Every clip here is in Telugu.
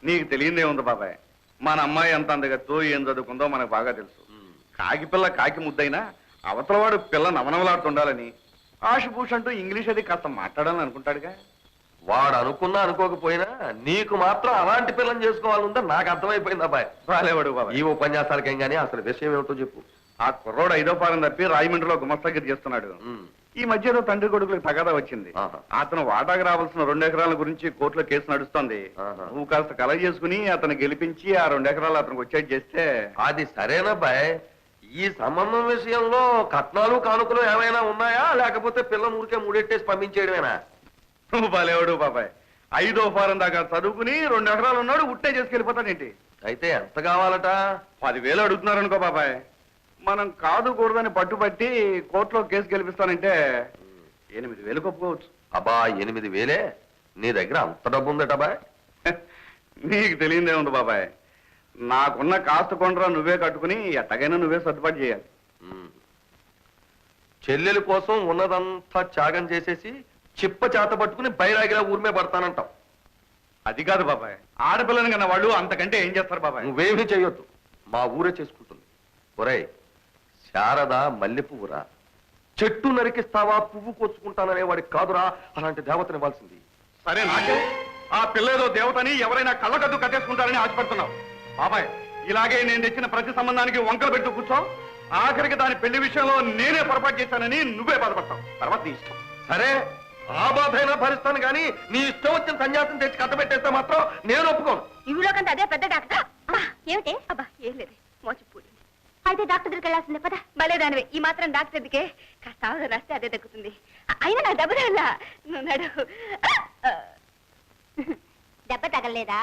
నీకు తెలియదే ఉంది బాబాయ్. మన అమ్మాయి ఎంత అందగత్తో ఏం చదువుకుందో మనకు బాగా తెలుసు. కాకి పిల్ల కాకి ముద్దైనా అవతలవాడు పిల్ల నవనవలాడుతుండాలని ఆశుభూష్ అంటూ ఇంగ్లీష్ అది కాస్త మాట్లాడాలని అనుకుంటాడుగా. వాడు అనుకున్నా అనుకోకపోయినా నీకు మాత్రం అలాంటి పిల్లని చేసుకోవాలంటే నాకు అర్థమైపోయింది అబ్బాయి. రాలేవాడు బాబాయ్. ఈ ఉపన్యాసాలకేం గానీ అసలు విషయం ఏమిటో చెప్పు. ఆ కుర్రోడు 5వ ఫారం తప్పి రాయమండ్రిలో గుమస్తాగిరి చేస్తున్నాడు. ఈ మధ్య ఏదో తండ్రి కొడుకులకు తగాదా వచ్చింది. అతను వాటాకు రావాల్సిన 2 ఎకరాల గురించి కోర్టులో కేసు నడుస్తోంది. నువ్వు కాస్త కలెక్ట్ చేసుకుని అతను గెలిపించి ఆ 2 ఎకరాలు అతనికి వచ్చేది చేస్తే. అది సరేనబ్బాయ్. ఈ సంబంధం విషయంలో కట్నాలు కానుకలు ఏమైనా ఉన్నాయా, లేకపోతే పిల్లని ఊరికే ముడెట్టేసి పంపించేయడమేనా? నువ్వు బాలేవాడు బాబాయ్. 5వ ఫారం దాకా చదువుకుని 2 ఎకరాలు ఉన్నాడు, ఉట్టే చేసుకెళ్ళిపోతాడేంటి? అయితే ఎంత కావాలట? 10,000 అడుగుతున్నారు అనుకో బాబాయ్. మనం కాదు కూడదని పట్టుబట్టి కోర్టులో కేసు గెలిపిస్తానంటే 8,000 ఒప్పుకోవచ్చు. అబ్బా 8,000? నీ దగ్గర అంత డబ్బు ఉందట బాయ్? నీకు తెలియదే ఉంది బాబాయ్. నాకున్న కాస్త కొండరా నువ్వే కట్టుకుని ఎట్టగైనా నువ్వే సర్దుబాటు చేయాలి. చెల్లెల కోసం ఉన్నదంతా త్యాగం చేసేసి చిప్ప చేత పట్టుకుని బైరాగిలా ఊరిమే పడతానంటావు. అది కాదు బాబాయ్. ఆడపిల్లని కన్నా వాళ్ళు అంతకంటే ఏం చేస్తారు బాబాయ్? నువ్వేమీ చెయ్యొద్దు, మా ఊరే చేసుకుంటుంది. ఒరేయ్ శారద మల్లె పువ్వురా, చెట్టు నరికిస్తావా పువ్వు కోసుకుంటాననే వాడికి కాదురా అలాంటి దేవతని ఇవ్వాల్సింది. సరే నాకే ఆ పిల్లేదో దేవతని ఎవరైనా కళ్ళకద్దు కట్టేసుకుంటారని ఆశపడుతున్నావు బాబాయ్. ఇలాగే నేను తెచ్చిన ప్రతి సంబంధానికి వంకలు పెట్టు కూర్చో. ఆఖరికి దాని పెళ్లి విషయంలో నేనే పొరపాటు చేశానని నువ్వే బాధపడతావు. తర్వాత నీ ఇష్టం. సరే ఆ బాధైనా భరిస్తాను కానీ నీ ఇష్టం వచ్చిన సన్యాసం తెచ్చి కట్టబెట్టేస్తే మాత్రం నేను ఒప్పుకోను. ఇవిలోకంత అదే పెద్ద డాక్టర్. ఏమిటి? అబ్బా ఏం లేదు, మోచిపూడి. అయితే డాక్టర్ దగ్గరికి వెళ్ళాల్సిందే పదా. భలేదానివే, ఈ మాత్రం డాక్టర్ దగ్గరికి కాస్త ఆవుదం రాస్తే అదే తగ్గుతుంది. అయినా నాకు దెబ్బ తగలా. నువ్వు నడు. దెబ్బ తగలేదా?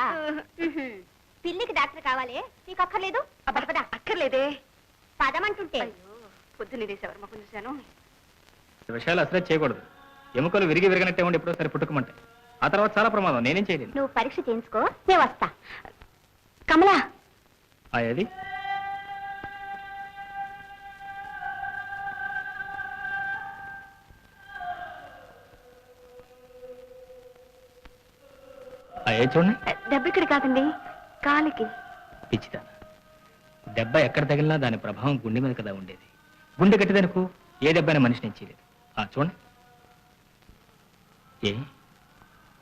పిల్లికి డాక్టర్ కావాలి, నీకు అక్కర్లేదు? పద. అక్కర్లేదే, పదమంటుంటే. పొద్దున్నే తీసేవారు మాకు చూశాను. విషయాలు అసలే చేయకూడదు. ఎముకలు విరిగినట్టే ఉండి ఎప్పుడో సరే పుట్టుకోమంటే ఆ తర్వాత చాలా ప్రమాదం. నేనేం చేయలేను. నువ్వు పరీక్ష చేయించుకో, నేను వస్తా. కమలా అది చూడండి. దెబ్బ ఇక్కడ కాదండి, కాలికి. పిచ్చిదా, దెబ్బ ఎక్కడ తగిలినా దాని ప్రభావం గుండె మీద కదా ఉండేది. గుండె గట్టిదనుకో ఏ దెబ్బైనా మనిషిని చేయలేదు. చూడండి. ఏ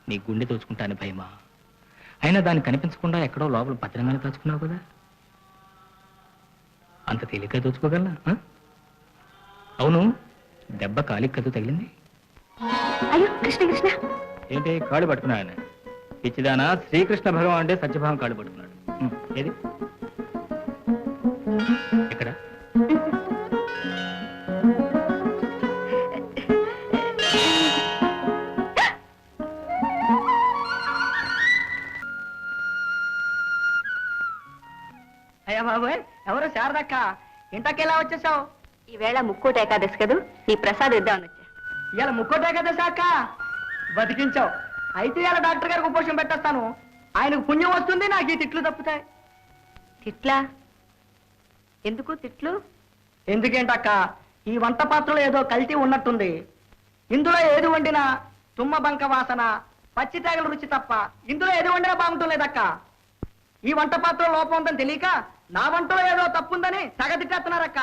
నీ గుండె దోచుకుంటాను భయమా? అయినా దాన్ని కనిపించకుండా ఎక్కడో లోపల భద్రంగానే దాచుకున్నావు కదా. అంత తేలిగ్గా దోచుకోగలనా? అవును, దెబ్బ కాలికి కదు తగిలింది. అయ్యో కృష్ణ కృష్ణ. ఏంటి కాళ్ళు పట్టుకున్నాయన? పిచ్చిదానా, శ్రీకృష్ణ భగవాన్ అంటే సత్యభావం కాళ్ళు పట్టుకున్నాడు. ఏది ఎక్కడ? అయ్యా బాబోయ్, ఎవరు శారదక్క? ఇంతకెలా వచ్చేసావు? ఈవేళ ముక్కోటి ఏకాదశి కదూ, నీ ప్రసాదం ఇద్దామని వచ్చా. ఇవాళ ముక్కోటే కదా శాఖ, బతికించావు. అయితే ఇలా డాక్టర్ గారికి ఉపోషం పెట్టేస్తాను. ఆయనకు పుణ్యం వస్తుంది, నాకు ఈ తిట్లు తప్పుతాయి. తిట్లా? ఎందుకు తిట్లు? ఎందుకేంటక్క, ఈ వంట పాత్రలో ఏదో కల్తీ ఉన్నట్టుంది. ఇందులో ఏది వండినా తుమ్మ బంక వాసన, పచ్చి తేగల రుచి తప్ప ఇందులో ఏది వండినా బాగుంటుంది లేదక్క. ఈ వంట పాత్ర లోపం ఉందని తెలియక నా వంటలో ఏదో తప్పుందని తెగ తిట్టేస్తున్నారక్క.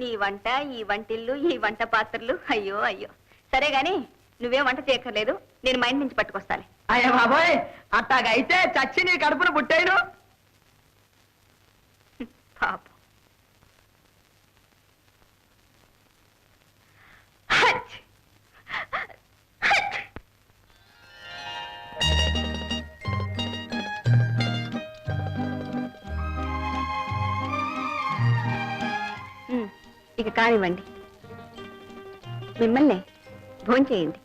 నీ వంట, ఈ వంటిల్లు, ఈ వంట పాత్రలు, అయ్యో అయ్యో. సరే గాని నువ్వేం వంట చేయక్కర్లేదు, నేను మా ఇంటి నుంచి పట్టుకొస్తాను. అయ్యా బాబోయ్, అట్టాగైతే చచ్చి నీ కడుపును పుట్టేను. పాపం. ఇక కానివ్వండి, మిమ్మల్ని భోంచేయండి.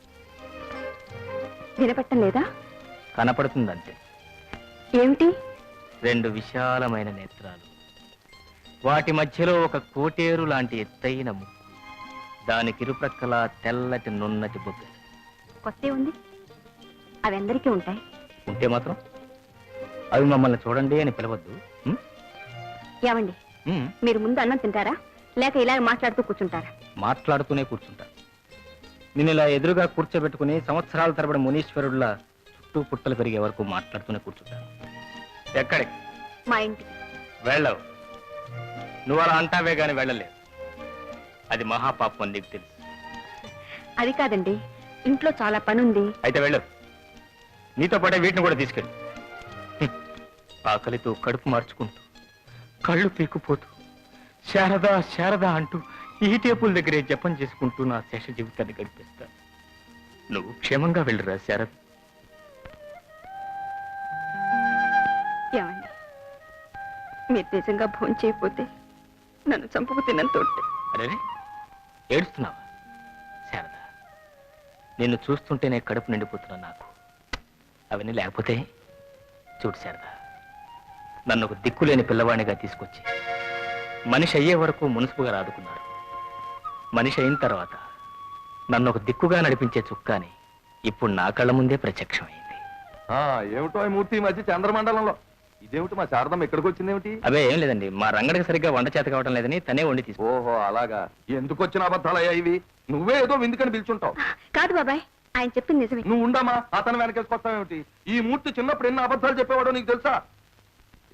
వినపట్టం లేదా? కనపడుతుందంటే ఏమిటి? 2 విశాలమైన నేత్రాలు, వాటి మధ్యలో ఒక కోటేరు లాంటి ఎత్తైన ముక్కు, దానికి ఇరుప్రక్కల తెల్లటి నున్నటి బొగ్గ. కొత్త ఉంది, అవి అందరికీ ఉంటాయి. ఉంటే మాత్రం అవి మమ్మల్ని చూడండి అని పిలవద్దు. ఏమండి, మీరు ముందు అన్నం తింటారా, లేక ఇలాగ మాట్లాడుతూ కూర్చుంటారా? మాట్లాడుతూనే కూర్చుంటారు. నేను ఇలా ఎదురుగా కూర్చోబెట్టుకుని సంవత్సరాల తరబడి మునీశ్వరుడిలా చుట్టూ పుట్టలు పెరిగే వరకు మాట్లాడుతూనే కూర్చుంటాను. ఎక్కడికి మా ఇంటికి. వెళ్ళవు. నువ్వు అలా అంటావే గాని వెళ్ళలేవు. అది మహాపాపం అని నీకు తెలుసు. అది కాదండి, ఇంట్లో చాలా పని ఉంది. అయితే వెళ్ళు. నీతో పాటే వీటిని కూడా తీసుకెళ్ళు. ఆకలితో కడుపు మార్చుకుంటూ కళ్ళు పీక్కుపోతూ శారదా శారదా అంటూ ఈ టేపుల దగ్గరే జపం చేసుకుంటూ నా శేష జీవితాన్ని గడిపిస్తా. నువ్వు క్షేమంగా వెళ్ళురా శారద. ఏమండి, మీరు నిజంగా భోజనం చేయకపోతే నన్ను చంపుకు తిన్నంత అరే ఏడుస్తున్నావా శారద? నిన్ను చూస్తుంటేనే కడుపు నిండిపోతున్నా నాకు. అవన్నీ లేకపోతే చూడు శారద, నన్ను ఒక దిక్కులేని పిల్లవాడిగా తీసుకొచ్చి మనిషి అయ్యే వరకు మునుసుపుగా ఆదుకున్నారు. మనిషి అయిన తర్వాత నన్ను ఒక దిక్కుగా నడిపించే చుక్కాని ఇప్పుడు నా కళ్ళ ముందే ప్రత్యక్షమైంది. ఏమిటో ఈ మూర్తి ఈ మధ్య చంద్రమండలంలో ఇదేమిటి మా శారదమ్మ ఇక్కడికి వచ్చిందేమిటి? అవే ఏం లేదండి, మా రంగడికి సరిగ్గా వంట చేత కావటం లేదని తనే వండి తీసుకో. ఓహో అలాగా. ఎందుకు వచ్చిన అబద్ధాలయ్యా ఇవి? నువ్వే ఏదో విందుకని పిలుచుంటావు. కాదు బాబాయ్, ఆయన చెప్పింది నిజమే. నువ్వు ఉండమా, అతను వెనకేసుకొస్తావేమిటి? ఈ మూర్తి చిన్నప్పుడు ఎన్ని అబద్ధాలు చెప్పేవాడో నీకు తెలుసా?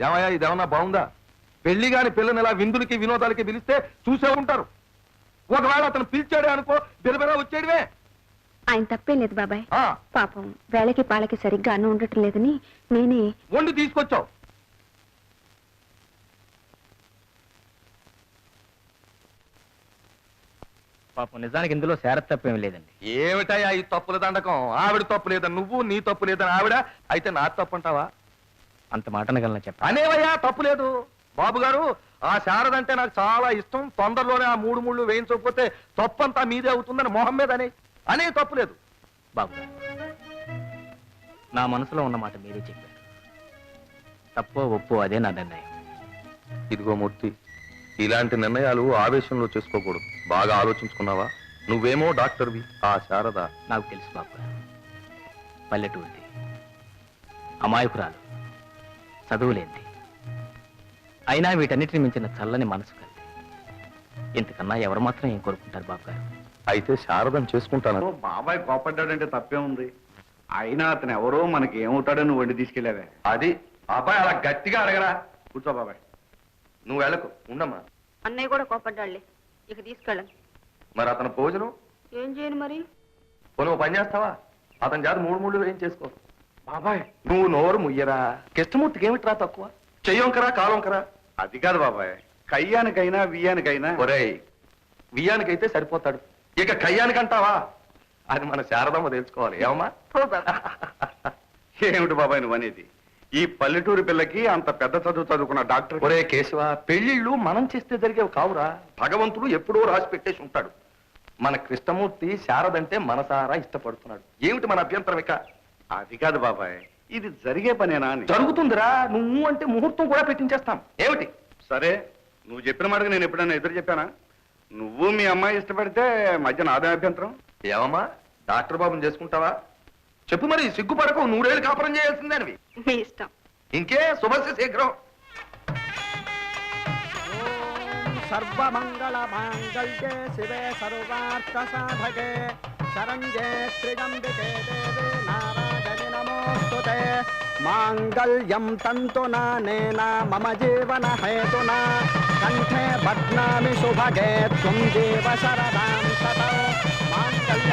ఏమయ్యా ఇదేమన్నా బాగుందా? పెళ్లి గాని పిల్లని ఇలా విందులకి వినోదాలకి పిలిస్తే చూసే ఉంటారు. ఒకవేళ అతను పిలిచాడే అనుకో, బిరబిరా వచ్చేయడమే. ఆయన తప్పేం లేదు బాబాయ్. ఆ, పాపం వేళకి పాలకి సరిగ్గా అన్నం ఉండటం లేదని నేనే. వండి తీసుకొచ్చావు. పాపం నిజానికి ఇందులో శారద తప్పేం లేదండి. ఏమిటయ్యా ఈ తప్పుల దండకం? ఆవిడ తప్పు లేదని నువ్వు, నీ తప్పు లేదని ఆవిడ, అయితే నా తప్పు అంటావా? అంత మాట అనగలనా చెప్ప? అనేవయ్యా తప్పు లేదు. బాబు గారు, ఆ శారద అంటే నాకు చాలా ఇష్టం. తొందరలోనే ఆ 3 ముళ్ళు వేయించకపోతే తప్పంతా మీదే అవుతుందని మొహం మీద అనే తప్పు లేదు. బాబు గారు, నా మనసులో ఉన్న మాట మీరే చెప్పారు. తప్పో ఒప్పో అదే నా నిర్ణయం. ఇదిగో మూర్తి, ఇలాంటి నిర్ణయాలు ఆవేశంలో చేసుకోకూడదు. బాగా ఆలోచించుకున్నావా? నువ్వేమో డాక్టర్వి, ఆ శారద నాకు తెలుసు బాబు గారు. పల్లెటూరిది, అమాయకురాలు, చదువులేంది. అయినా వీటన్నిటిని మించిన చల్లని మనసు కలిగి. ఇంతకన్నా ఎవరు మాత్రం ఏం కోరుకుంటారు బాబు గారు? అయితే శారదం చేసుకుంటాను. ఓ, బాబాయ్ కోపడ్డాడంటే తప్పే ఉంది. అయినా అతను ఎవరో మనకి ఏమవుతాడో నువ్వు వండి తీసుకెళ్ళావే. అది అబ్బాయి అలా గట్టిగా అడగరా. కూర్చో బాబాయ్. నువ్వు వెళ్ళకు, ఉండమ్మా. అన్నయ్య కూడా కోపడ్డాళ్లే, ఇక తీసుకెళ్ళను. మరి అతను భోజనం ఏం చేయను మరి? నువ్వు పని చేస్తావా? అతని చేత 3 ముళ్ళు ఏం చేసుకో. బాబాయ్ నువ్వు నోరు ముయ్యరా. కృష్ణమూర్తికి ఏమిట్రా తక్కువ? చెయ్యొంకరా కాలొంకరా. అది కాదు బాబాయ్, కయ్యానికైనా వియ్యానికైనా. ఒరేయ్, వియ్యానికైతే సరిపోతాడు, ఇక కయ్యానికంటావా? అది మన శారదమ్మ తెలుసుకోవాలి. ఏమమ్మా? ఏమిటి బాబాయ్ నువ్వు అనేది? ఈ పల్లెటూరు పిల్లకి అంత పెద్ద చదువు చదువుకున్న డాక్టర్. ఒరే కేశవ, పెళ్లిళ్ళు మనం చేస్తే జరిగేవి కావురా. భగవంతుడు ఎప్పుడో రాసి పెట్టేసి ఉంటాడు. మన కృష్ణమూర్తి శారదంటే మనసారా ఇష్టపడుతున్నాడు. ఏమిటి మన అభ్యంతరం? ఇక అది కాదు బాబాయ్, ఇది జరిగే పనేనా అని. జరుగుతుందిరా. నువ్వు అంటే ముహూర్తం కూడా పెట్టించేస్తాం. ఏమిటి? సరే, నువ్వు చెప్పిన మాటకు నేను ఎప్పుడైనా ఎదురు చెప్పానా? నువ్వు మీ అమ్మాయి ఇష్టపడితే మధ్య నాదే అభ్యంతరం. ఏమమ్మా, డాక్టర్ బాబుని చేసుకుంటావా? చెప్పు మరి, సిగ్గుపడకు. 100 ఏళ్ళు కాపురం చేయాల్సిందేనివి. మీ ఇష్టం. ఇంకే శుభస్య శీఘ్రం. సర్వమంగళ మాంగళ్యే శివే సర్వార్థ సాధకే శరణ్యే త్ర్యంబకే దేవే నారాయణి నమోస్తుతే. మాంగళ్యం తంతునా నేనా మమ జీవన హేతునా కంఠే బధ్నామి శుభగే త్వం జీవ శరదాం శతం. మాంగళ్య